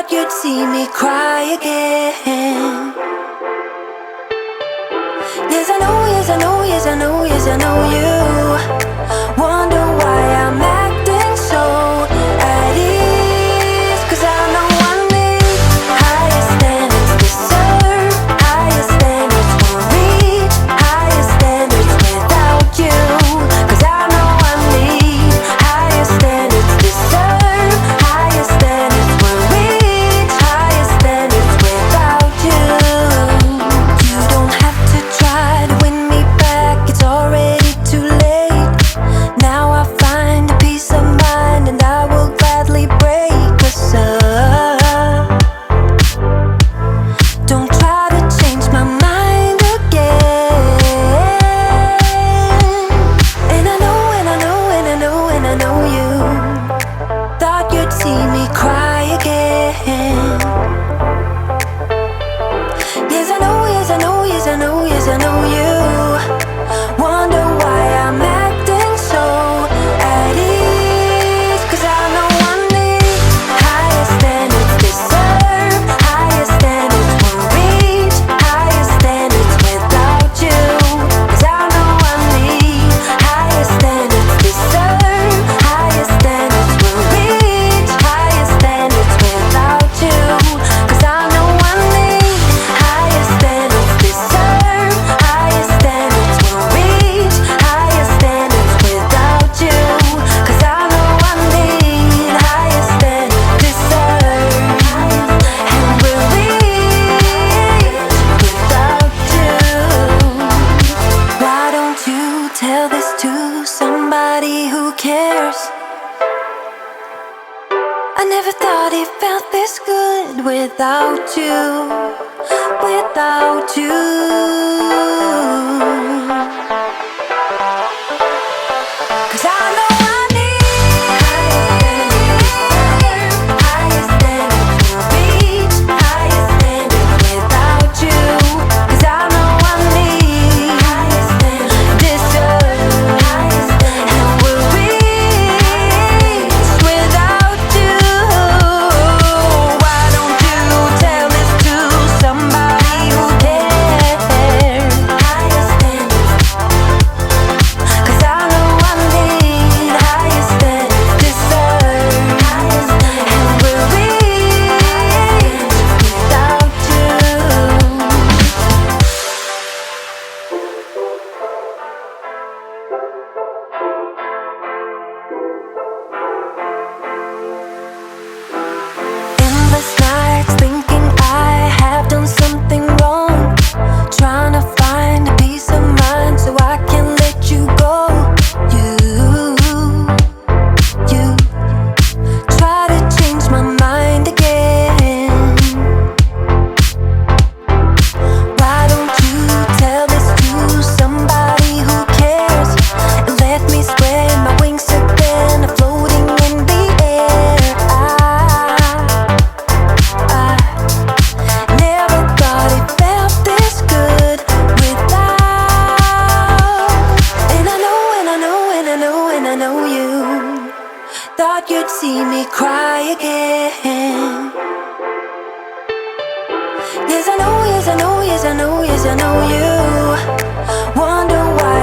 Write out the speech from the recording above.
Thought you'd see me cry again. Yes, I know, yes, I know, yes, I know, yes, I know you wonder why I'm acting so at ease. 'Cause I know I need higher standards, deserve higher standards, won't reach higher standards without you. 'Cause I know I need higher standards, deserve higher standards, won't reach higher standards without you. You don't have to try to win me back, it's already too late. Now I find a peace of mind and I will gladly break us up. Don't try to change my mind again. And I know, and I know, and I know, and I know you thought you'd see me cry again. Yes, I know, yes, I know, yes, I know, yes, I know you wonder why I'm acting so at ease. 'Cause I know I need higher standards, deserve higher standards, won't reach higher standards without you. 'Cause I know I need higher standards, deserve higher standards, won't reach higher standards without you. 'Cause I know I need higher standards, deserve higher standards, won't reach higher standards without you. 'Cause I know I need higher standards, deserve and will reach without you. Why don't you tell this to somebody who cares? I never thought it felt this good without you, without you. 'Cause I know I need higher standards, won't reach higher standards without you. 'Cause I know I need higher standards, deserve higher standards, and will reach without you. Why don't you tell this to somebody who cares? Higher standards. 'Cause I know I need higher standards, deserve higher standards, and will reach without you. Endless nights thinking I have done something wrong, trying to find a peace of mind so I can let you go. You try to change my mind again. Why don't you tell this to somebody who cares and let me spread my wings again, floating in the air. I never thought it felt this good without. And I know, and I know, and I know, and I know you thought you'd see me cry again. Yes, I know, yes, I know, yes, I know, yes, I know you wonder why